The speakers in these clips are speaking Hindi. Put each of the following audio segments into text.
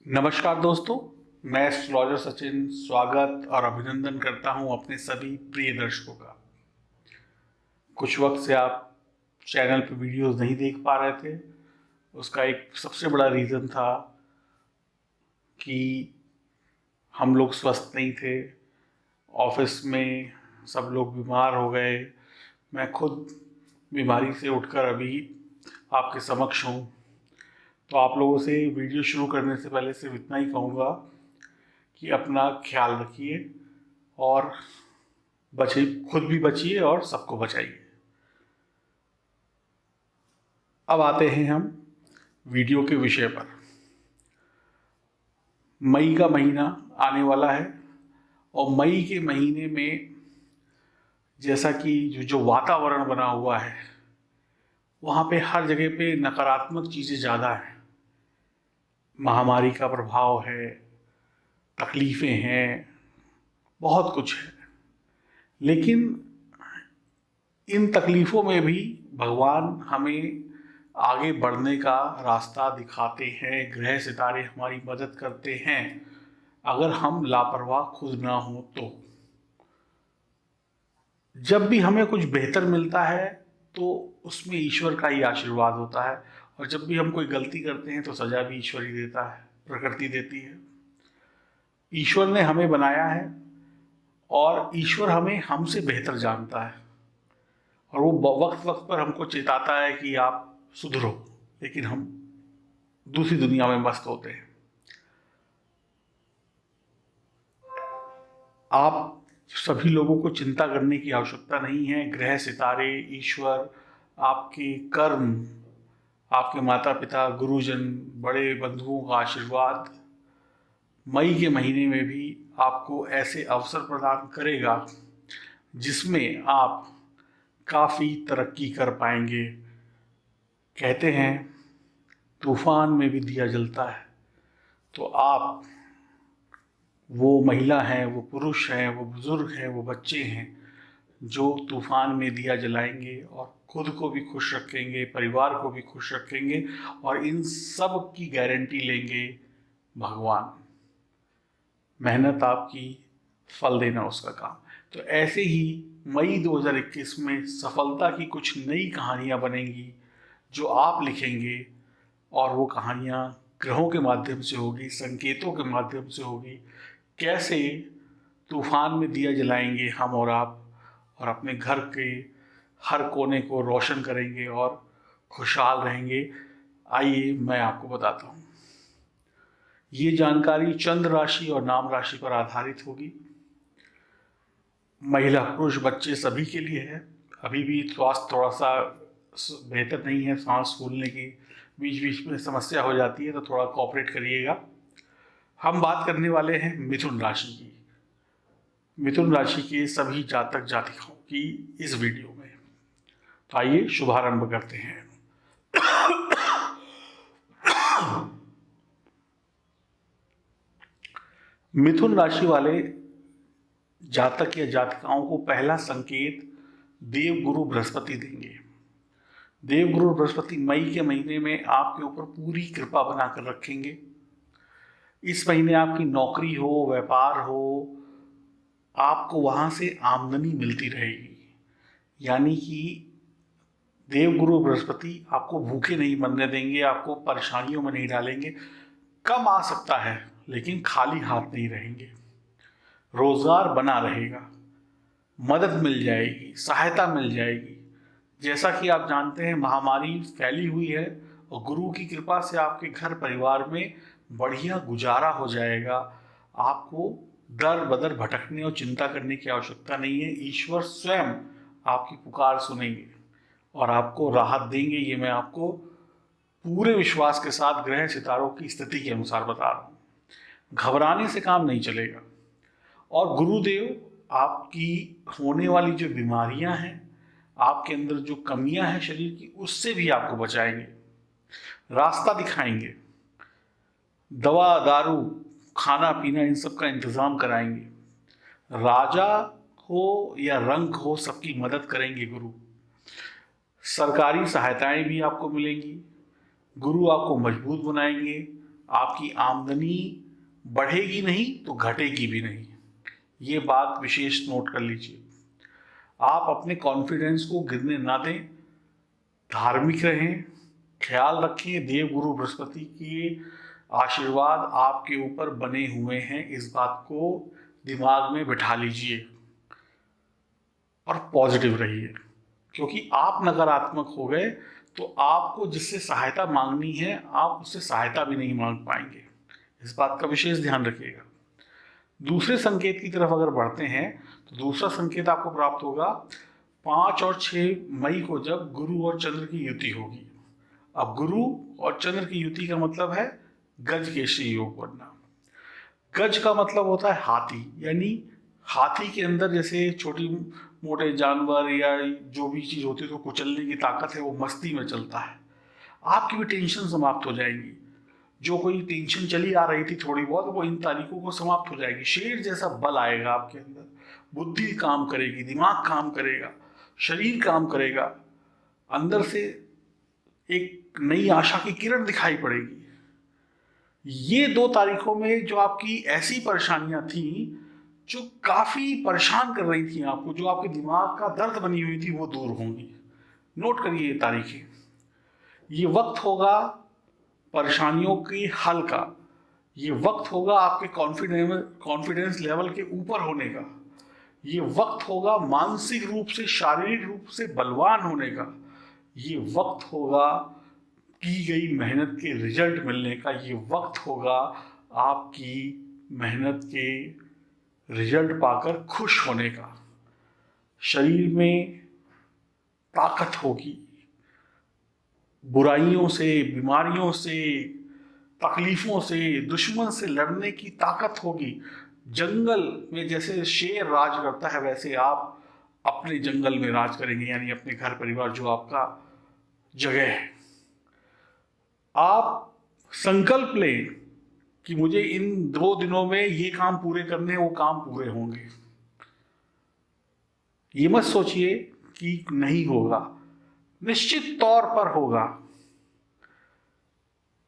नमस्कार दोस्तों, मैं एस्ट्रोलॉजर सचिन स्वागत और अभिनंदन करता हूं अपने सभी प्रिय दर्शकों का। कुछ वक्त से आप चैनल पर वीडियोस नहीं देख पा रहे थे। उसका एक सबसे बड़ा रीज़न था कि हम लोग स्वस्थ नहीं थे। ऑफिस में सब लोग बीमार हो गए। मैं खुद बीमारी से उठकर अभी आपके समक्ष हूँ। तो आप लोगों से वीडियो शुरू करने से पहले सिर्फ इतना ही कहूँगा कि अपना ख्याल रखिए और बचिए, खुद भी बचिए और सबको बचाइए। अब आते हैं हम वीडियो के विषय पर। मई का महीना आने वाला है और मई के महीने में जैसा कि जो वातावरण बना हुआ है वहाँ पे हर जगह पे नकारात्मक चीज़ें ज़्यादा हैं। महामारी का प्रभाव है, तकलीफ़ें हैं, बहुत कुछ है। लेकिन इन तकलीफ़ों में भी भगवान हमें आगे बढ़ने का रास्ता दिखाते हैं। ग्रह सितारे हमारी मदद करते हैं अगर हम लापरवाह खुद ना हो तो। जब भी हमें कुछ बेहतर मिलता है तो उसमें ईश्वर का ही आशीर्वाद होता है, और जब भी हम कोई गलती करते हैं तो सजा भी ईश्वर ही देता है, प्रकृति देती है। ईश्वर ने हमें बनाया है और ईश्वर हमें हमसे बेहतर जानता है, और वो वक्त वक्त पर हमको चेताता है कि आप सुधरो, लेकिन हम दूसरी दुनिया में मस्त होते हैं। आप सभी लोगों को चिंता करने की आवश्यकता नहीं है। ग्रह सितारे, ईश्वर, आपके कर्म, आपके माता पिता, गुरुजन, बड़े बंधुओं का आशीर्वाद मई के महीने में भी आपको ऐसे अवसर प्रदान करेगा जिसमें आप काफ़ी तरक्की कर पाएंगे। कहते हैं तूफान में भी दिया जलता है, तो आप वो महिला हैं, वो पुरुष हैं, वो बुजुर्ग हैं, वो बच्चे हैं जो तूफान में दिया जलाएंगे और खुद को भी खुश रखेंगे, परिवार को भी खुश रखेंगे, और इन सब की गारंटी लेंगे भगवान। मेहनत आपकी, फल देना उसका काम। तो ऐसे ही मई 2021 में सफलता की कुछ नई कहानियाँ बनेंगी जो आप लिखेंगे, और वो कहानियाँ ग्रहों के माध्यम से होगी, संकेतों के माध्यम से होगी। कैसे तूफान में दिया जलाएंगे हम और आप, और अपने घर के हर कोने को रोशन करेंगे और खुशहाल रहेंगे। आइए मैं आपको बताता हूँ। ये जानकारी चंद्र राशि और नाम राशि पर आधारित होगी। महिला, पुरुष, बच्चे सभी के लिए है। अभी भी स्वास्थ्य थोड़ा सा बेहतर नहीं है, सांस फूलने की बीच बीच में समस्या हो जाती है, तो थोड़ा कोऑपरेट करिएगा। हम बात करने वाले हैं मिथुन राशि की। मिथुन राशि के सभी जातक जातिकाओं की इस वीडियो में। तो आइए शुभारंभ करते हैं। मिथुन राशि वाले जातक या जातिकाओं को पहला संकेत देवगुरु बृहस्पति देंगे। देवगुरु बृहस्पति मई के महीने में आपके ऊपर पूरी कृपा बनाकर रखेंगे। इस महीने आपकी नौकरी हो, व्यापार हो, आपको वहां से आमदनी मिलती रहेगी। यानी कि देवगुरु बृहस्पति आपको भूखे नहीं मरने देंगे, आपको परेशानियों में नहीं डालेंगे। कम आ सकता है लेकिन खाली हाथ नहीं रहेंगे। रोजगार बना रहेगा, मदद मिल जाएगी, सहायता मिल जाएगी। जैसा कि आप जानते हैं महामारी फैली हुई है, और गुरु की कृपा से आपके घर परिवार में बढ़िया गुजारा हो जाएगा। आपको दर बदर भटकने और चिंता करने की आवश्यकता नहीं है। ईश्वर स्वयं आपकी पुकार सुनेंगे और आपको राहत देंगे। ये मैं आपको पूरे विश्वास के साथ ग्रह सितारों की स्थिति के अनुसार बता रहा हूँ। घबराने से काम नहीं चलेगा। और गुरुदेव आपकी होने वाली जो बीमारियां हैं, आपके अंदर जो कमियां हैं शरीर की, उससे भी आपको बचाएंगे, रास्ता दिखाएंगे। दवा, दारू, खाना पीना, इन सब का इंतजाम कराएंगे। राजा हो या रंक हो, सबकी मदद करेंगे गुरु। सरकारी सहायताएं भी आपको मिलेंगी। गुरु आपको मजबूत बनाएंगे, आपकी आमदनी बढ़ेगी नहीं तो घटेगी भी नहीं। ये बात विशेष नोट कर लीजिए। आप अपने कॉन्फिडेंस को गिरने ना दें, धार्मिक रहें, ख्याल रखें देव गुरु बृहस्पति के आशीर्वाद आपके ऊपर बने हुए हैं, इस बात को दिमाग में बिठा लीजिए और पॉजिटिव रहिए। क्योंकि आप नकारात्मक हो गए तो आपको जिससे सहायता मांगनी है आप उससे सहायता भी नहीं मांग पाएंगे। इस बात का विशेष ध्यान रखिएगा। दूसरे संकेत की तरफ अगर बढ़ते हैं तो दूसरा संकेत आपको प्राप्त होगा 5 और 6 मई को, जब गुरु और चंद्र की युति होगी। अब गुरु और चंद्र की युति का मतलब है गज केसरी योग बनना। गज का मतलब होता है हाथी, यानी हाथी के अंदर जैसे छोटी मोटे जानवर या जो भी चीज होती है तो कुचलने की ताकत है, वो मस्ती में चलता है। आपकी भी टेंशन समाप्त हो जाएगी। जो कोई टेंशन चली आ रही थी थोड़ी बहुत, वो इन तारीखों को समाप्त हो जाएगी। शेर जैसा बल आएगा आपके अंदर, बुद्धि काम करेगी, दिमाग काम करेगा, शरीर काम करेगा, अंदर से एक नई आशा की किरण दिखाई पड़ेगी। ये 2 तारीखों में जो आपकी ऐसी परेशानियां थी जो काफी परेशान कर रही थी आपको, जो आपके दिमाग का दर्द बनी हुई थी, वो दूर होंगी। नोट करिए ये तारीखें। ये वक्त होगा परेशानियों के हल का, ये वक्त होगा आपके कॉन्फिडेंस लेवल के ऊपर होने का, ये वक्त होगा मानसिक रूप से शारीरिक रूप से बलवान होने का, ये वक्त होगा की गई मेहनत के रिजल्ट मिलने का, ये वक्त होगा आपकी मेहनत के रिजल्ट पाकर खुश होने का। शरीर में ताकत होगी, बुराइयों से, बीमारियों से, तकलीफों से, दुश्मन से लड़ने की ताकत होगी। जंगल में जैसे शेर राज करता है वैसे आप अपने जंगल में राज करेंगे, यानी अपने घर परिवार जो आपका जगह है। आप संकल्प लें कि मुझे इन 2 दिनों में ये काम पूरे करने हैं, वो काम पूरे होंगे। ये मत सोचिए कि नहीं होगा, निश्चित तौर पर होगा।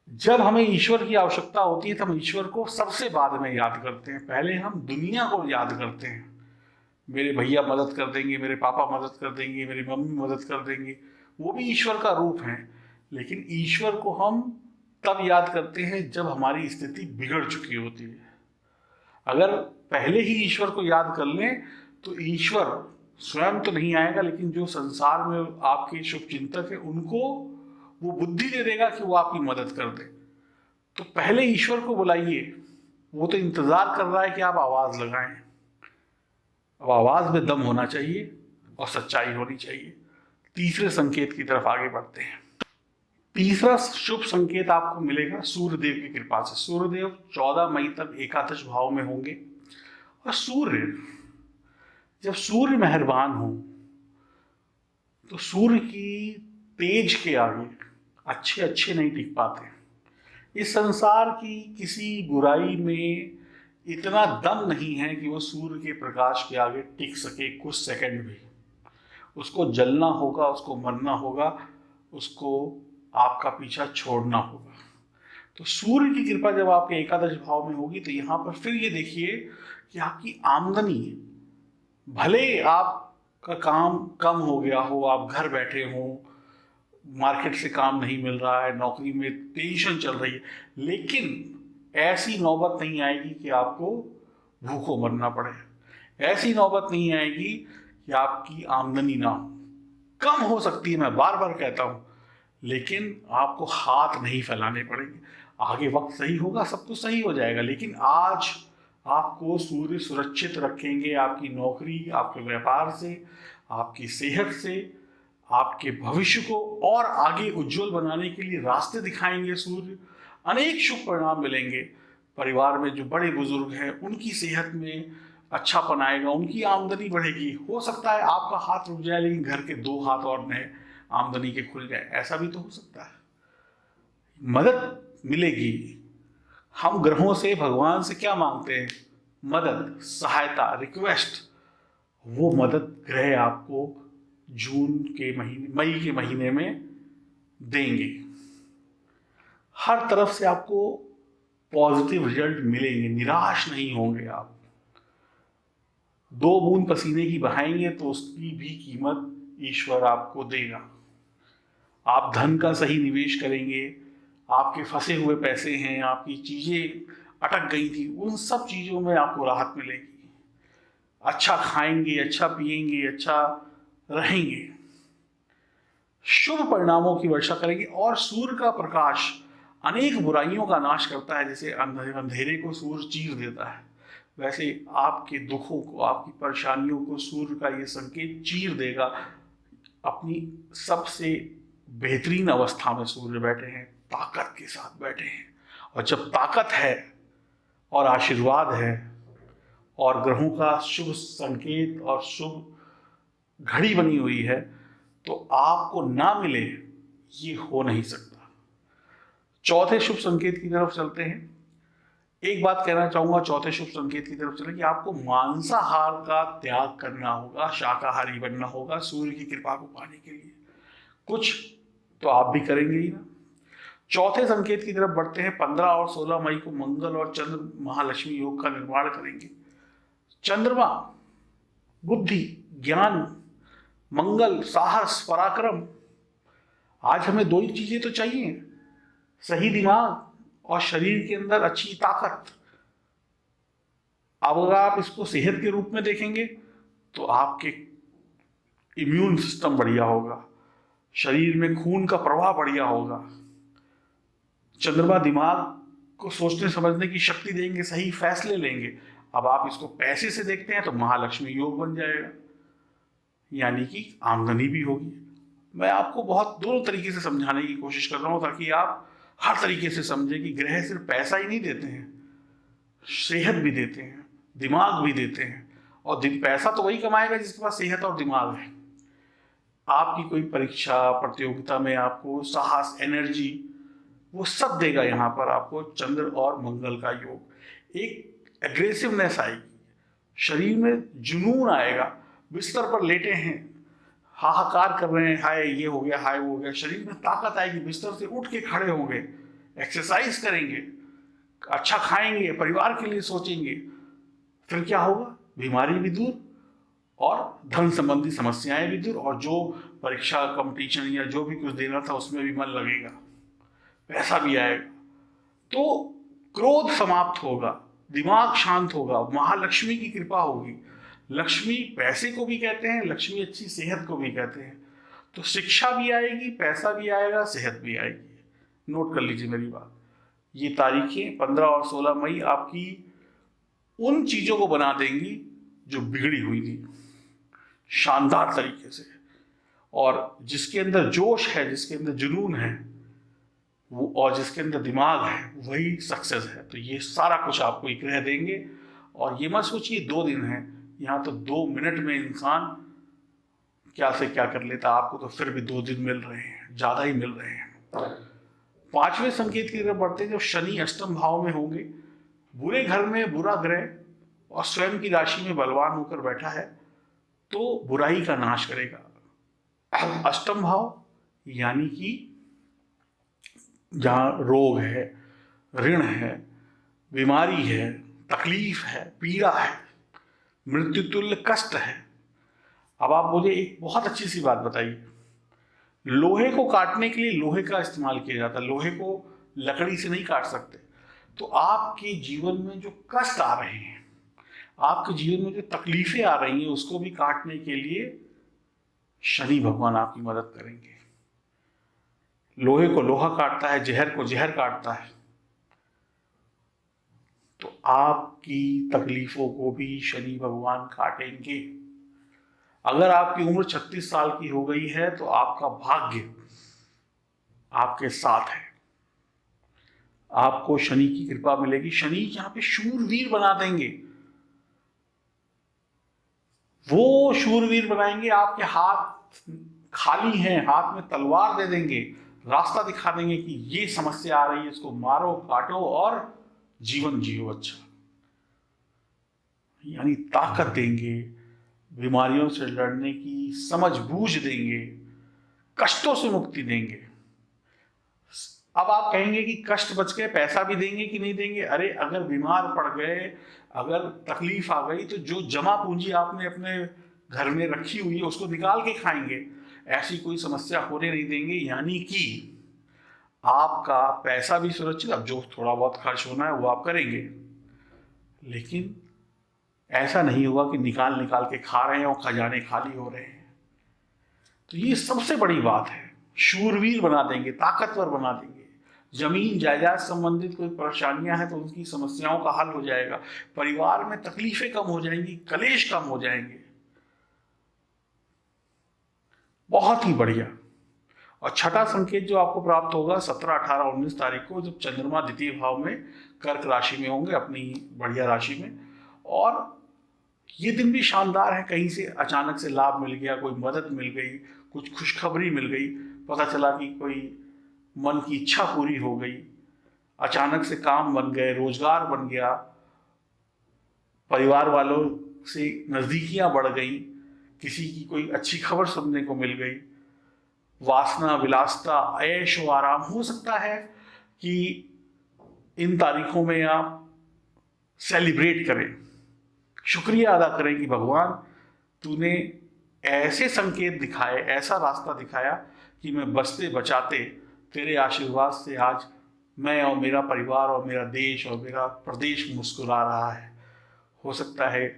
जब हमें ईश्वर की आवश्यकता होती है तो हम ईश्वर को सबसे बाद में याद करते हैं, पहले हम दुनिया को याद करते हैं। मेरे भैया मदद कर देंगे, मेरे पापा मदद कर देंगे, मेरी मम्मी मदद कर देंगे, वो भी ईश्वर का रूप है। लेकिन ईश्वर को हम तब याद करते हैं जब हमारी स्थिति बिगड़ चुकी होती है। अगर पहले ही ईश्वर को याद कर लें तो ईश्वर स्वयं तो नहीं आएगा, लेकिन जो संसार में आपके शुभ चिंतक है उनको वो बुद्धि दे देगा कि वो आपकी मदद कर दे। तो पहले ईश्वर को बुलाइए, वो तो इंतजार कर रहा है कि आप आवाज लगाएं। अब आवाज में दम होना चाहिए और सच्चाई होनी चाहिए। तीसरे संकेत की तरफ आगे बढ़ते हैं। तीसरा शुभ संकेत आपको मिलेगा सूर्यदेव की कृपा से। सूर्यदेव 14 मई तक एकादश भाव में होंगे, और जब सूर्य मेहरबान हो तो सूर्य की तेज के आगे अच्छे नहीं टिक पाते। इस संसार की किसी बुराई में इतना दम नहीं है कि वो सूर्य के प्रकाश के आगे टिक सके कुछ सेकंड भी। उसको जलना होगा, उसको मरना होगा, उसको आपका पीछा छोड़ना होगा। तो सूर्य की कृपा जब आपके एकादश भाव में होगी तो यहाँ पर फिर ये देखिए कि आपकी आमदनी, भले आपका काम कम हो गया हो, आप घर बैठे हो, मार्केट से काम नहीं मिल रहा है, नौकरी में टेंशन चल रही है, लेकिन ऐसी नौबत नहीं आएगी कि आपको भूखों मरना पड़े। ऐसी नौबत नहीं आएगी कि आपकी आमदनी ना हो। कम हो सकती है, मैं बार बार कहता हूं, लेकिन आपको हाथ नहीं फैलाने पड़ेंगे। आगे वक्त सही होगा, सब कुछ सही हो जाएगा। लेकिन आज आपको सूर्य सुरक्षित रखेंगे, आपकी नौकरी, आपके व्यापार से, आपकी सेहत से, आपके भविष्य को और आगे उज्जवल बनाने के लिए रास्ते दिखाएंगे सूर्य। अनेक शुभ परिणाम मिलेंगे। परिवार में जो बड़े बुजुर्ग हैं उनकी सेहत में अच्छापन आएगा, उनकी आमदनी बढ़ेगी। हो सकता है आपका हाथ रुक जाए लेकिन घर के 2 हाथ और नए आमदनी के खुल जाए, ऐसा भी तो हो सकता है। मदद मिलेगी। हम ग्रहों से, भगवान से क्या मांगते हैं? मदद, सहायता, रिक्वेस्ट। वो मदद ग्रह आपको मई के महीने में देंगे। हर तरफ से आपको पॉजिटिव रिजल्ट मिलेंगे, निराश नहीं होंगे आप। 2 बूंद पसीने की बहाएंगे तो उसकी भी कीमत ईश्वर आपको देगा। आप धन का सही निवेश करेंगे, आपके फंसे हुए पैसे हैं, आपकी चीजें अटक गई थी, उन सब चीजों में आपको राहत मिलेगी। अच्छा खाएंगे, अच्छा पिएंगे, अच्छा रहेंगे, शुभ परिणामों की वर्षा करेंगे। और सूर्य का प्रकाश अनेक बुराइयों का नाश करता है। जैसे अंधेरे को सूर्य चीर देता है, वैसे आपके दुखों को, आपकी परेशानियों को सूर्य का ये संकेत चीर देगा। अपनी सबसे बेहतरीन अवस्था में सूर्य बैठे हैं, ताकत के साथ बैठे हैं। और जब ताकत है और आशीर्वाद है और ग्रहों का शुभ संकेत और शुभ घड़ी बनी हुई है, तो आपको ना मिले ये हो नहीं सकता। चौथे शुभ संकेत की तरफ चलते हैं। एक बात कहना चाहूंगा चौथे शुभ संकेत की तरफ चले कि आपको मांसाहार का त्याग करना होगा, शाकाहारी बनना होगा सूर्य की कृपा को पाने के लिए। कुछ तो आप भी करेंगे ही ना। चौथे संकेत की तरफ बढ़ते हैं। 15 और 16 मई को मंगल और चंद्र महालक्ष्मी योग का निर्माण करेंगे। चंद्रमा बुद्धि, ज्ञान, मंगल साहस, पराक्रम। आज हमें 2 ही चीजें तो चाहिए, सही दिमाग और शरीर के अंदर अच्छी ताकत। अब अगर आप इसको सेहत के रूप में देखेंगे तो आपके इम्यून सिस्टम बढ़िया होगा, शरीर में खून का प्रवाह बढ़िया होगा। चंद्रमा दिमाग को सोचने समझने की शक्ति देंगे, सही फैसले लेंगे। अब आप इसको पैसे से देखते हैं तो महालक्ष्मी योग बन जाएगा, यानी कि आमदनी भी होगी। मैं आपको बहुत दोनों तरीके से समझाने की कोशिश कर रहा हूं ताकि आप हर तरीके से समझें कि ग्रह सिर्फ पैसा ही नहीं देते हैं, सेहत भी देते हैं, दिमाग भी देते हैं। और पैसा तो वही कमाएगा जिसके पास सेहत और दिमाग है। आपकी कोई परीक्षा प्रतियोगिता में आपको साहस, एनर्जी, वो सब देगा यहाँ पर आपको चंद्र और मंगल का योग। एक एग्रेसिवनेस आएगी, शरीर में जुनून आएगा। बिस्तर पर लेटे हैं, हाहाकार कर रहे हैं, हाय ये हो गया, हाय वो हो गया, शरीर में ताकत आएगी, बिस्तर से उठ के खड़े होंगे, एक्सरसाइज करेंगे, अच्छा खाएंगे, परिवार के लिए सोचेंगे। फिर क्या होगा? बीमारी भी दूर और धन संबंधी समस्याएं भी दूर, और जो परीक्षा, कंपटीशन या जो भी कुछ देना था उसमें भी मन लगेगा, पैसा भी आएगा। तो क्रोध समाप्त होगा, दिमाग शांत होगा, महालक्ष्मी की कृपा होगी। लक्ष्मी पैसे को भी कहते हैं, लक्ष्मी अच्छी सेहत को भी कहते हैं। तो शिक्षा भी आएगी, पैसा भी आएगा, सेहत भी आएगी। नोट कर लीजिए मेरी बात। ये तारीखें 15 और 16 मई आपकी उन चीजों को बना देंगी जो बिगड़ी हुई थी, शानदार तरीके से। और जिसके अंदर जोश है, जिसके अंदर जुनून है वो, और जिसके अंदर दिमाग है, वही सक्सेस है। तो ये सारा कुछ आपको एक ग्रह देंगे। और ये मत सोचिए 2 दिन है, यहाँ तो 2 मिनट में इंसान क्या से क्या कर लेता। आपको तो फिर भी 2 दिन मिल रहे हैं, ज्यादा ही मिल रहे हैं। 5वें संकेत की तरफ बढ़ते हैं। जब शनि अष्टम भाव में होंगे, बुरे घर में बुरा ग्रह और स्वयं की राशि में बलवान होकर बैठा है, तो बुराई का नाश करेगा। अष्टम भाव यानी कि जहां रोग है, ऋण है, बीमारी है, तकलीफ है, पीड़ा है, मृत्युतुल्य कष्ट है। अब आप मुझे एक बहुत अच्छी सी बात बताइए, लोहे को काटने के लिए लोहे का इस्तेमाल किया जाता है, लोहे को लकड़ी से नहीं काट सकते। तो आपके जीवन में जो कष्ट आ रहे हैं, आपके जीवन में जो तकलीफें आ रही हैं, उसको भी काटने के लिए शनि भगवान आपकी मदद करेंगे। लोहे को लोहा काटता है, जहर को जहर काटता है। तो आपकी तकलीफों को भी शनि भगवान काटेंगे। अगर आपकी उम्र 36 साल की हो गई है तो आपका भाग्य आपके साथ है, आपको शनि की कृपा मिलेगी। शनि यहां पे शूरवीर बना देंगे, वो शूरवीर बनाएंगे। आपके हाथ खाली हैं, हाथ में तलवार दे देंगे, रास्ता दिखा देंगे कि ये समस्या आ रही है, इसको मारो, काटो और जीवन जियो अच्छा। यानी ताकत देंगे, बीमारियों से लड़ने की समझ बूझ देंगे, कष्टों से मुक्ति देंगे। अब आप कहेंगे कि कष्ट बच गए, पैसा भी देंगे कि नहीं देंगे? अरे अगर बीमार पड़ गए, अगर तकलीफ आ गई, तो जो जमा पूंजी आपने अपने घर में रखी हुई है उसको निकाल के खाएंगे। ऐसी कोई समस्या होने नहीं देंगे। यानी कि आपका पैसा भी सुरक्षित, अब जो थोड़ा बहुत खर्च होना है वो आप करेंगे, लेकिन ऐसा नहीं हुआ कि निकाल निकाल के खा रहे हैं और खजाने खाली हो रहे हैं। तो ये सबसे बड़ी बात है। शूरवीर बना देंगे, ताकतवर बना देंगे। जमीन जायदाद संबंधित कोई परेशानियां हैं तो उनकी समस्याओं का हल हो जाएगा। परिवार में तकलीफें कम हो जाएंगी, कलेश कम हो जाएंगे। बहुत ही बढ़िया। और छठा संकेत जो आपको प्राप्त होगा 17, 18, 19 तारीख को, जब चंद्रमा द्वितीय भाव में कर्क राशि में होंगे, अपनी बढ़िया राशि में। और ये दिन भी शानदार है। कहीं से अचानक से लाभ मिल गया, कोई मदद मिल गई, कुछ खुशखबरी मिल गई, पता चला कि कोई मन की इच्छा पूरी हो गई, अचानक से काम बन गए, रोजगार बन गया, परिवार वालों से नजदीकियां बढ़ गई, किसी की कोई अच्छी खबर सुनने को मिल गई। वासना, विलासता, ऐश व आराम। हो सकता है कि इन तारीखों में आप सेलिब्रेट करें, शुक्रिया अदा करें कि भगवान तूने ऐसे संकेत दिखाए, ऐसा रास्ता दिखाया कि मैं बचते बचाते तेरे आशीर्वाद से आज मैं और मेरा परिवार और मेरा देश और मेरा प्रदेश मुस्कुरा रहा है। हो सकता है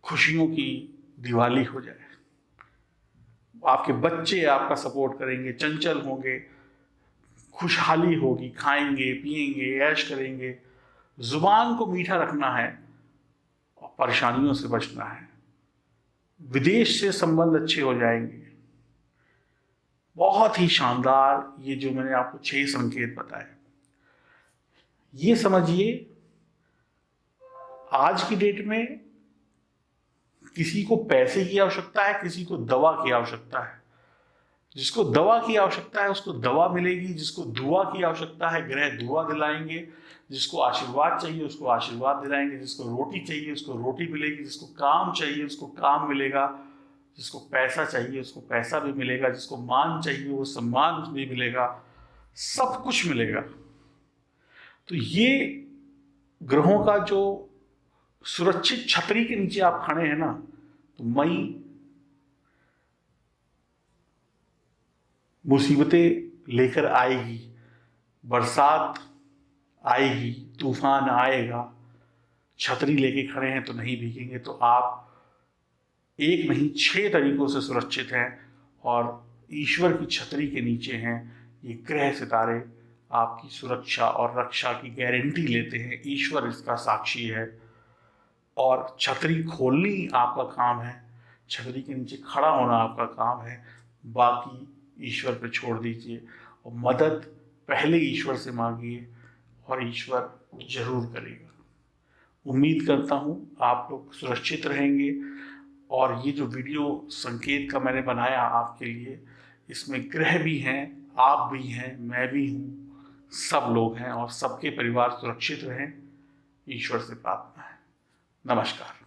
खुशियों की दिवाली हो जाए। आपके बच्चे आपका सपोर्ट करेंगे, चंचल होंगे, खुशहाली होगी, खाएंगे पिएंगे, ऐश करेंगे। जुबान को मीठा रखना है और परेशानियों से बचना है। विदेश से संबंध अच्छे हो जाएंगे। बहुत ही शानदार ये जो मैंने आपको 6 संकेत बताए। ये समझिए आज की डेट में किसी को पैसे की आवश्यकता है, किसी को दवा की आवश्यकता है। जिसको दवा की आवश्यकता है उसको दवा मिलेगी, जिसको दुआ की आवश्यकता है ग्रह दुआ दिलाएंगे, जिसको आशीर्वाद चाहिए उसको आशीर्वाद दिलाएंगे, जिसको रोटी चाहिए उसको रोटी मिलेगी, जिसको काम चाहिए उसको काम मिलेगा, जिसको पैसा चाहिए उसको पैसा भी मिलेगा, जिसको मान चाहिए वो सम्मान भी मिलेगा, सब कुछ मिलेगा। तो ये ग्रहों का जो सुरक्षित छतरी के नीचे आप खड़े हैं ना, तो मई मुसीबतें लेकर आएगी, बरसात आएगी, तूफान आएगा। छतरी लेके खड़े हैं तो नहीं भीगेंगे। तो आप एक नहीं 6 तरीकों से सुरक्षित हैं और ईश्वर की छतरी के नीचे हैं। ये ग्रह सितारे आपकी सुरक्षा और रक्षा की गारंटी लेते हैं। ईश्वर इसका साक्षी है। और छतरी खोलनी आपका काम है, छतरी के नीचे खड़ा होना आपका काम है। बाकी ईश्वर पे छोड़ दीजिए और मदद पहले ईश्वर से मांगिए और ईश्वर जरूर करेगा। उम्मीद करता हूँ आप लोग सुरक्षित रहेंगे। और ये जो वीडियो संकेत का मैंने बनाया आपके लिए, इसमें ग्रह भी हैं, आप भी हैं, मैं भी हूँ, सब लोग हैं और सबके परिवार सुरक्षित रहें, ईश्वर से प्रार्थना है। नमस्कार।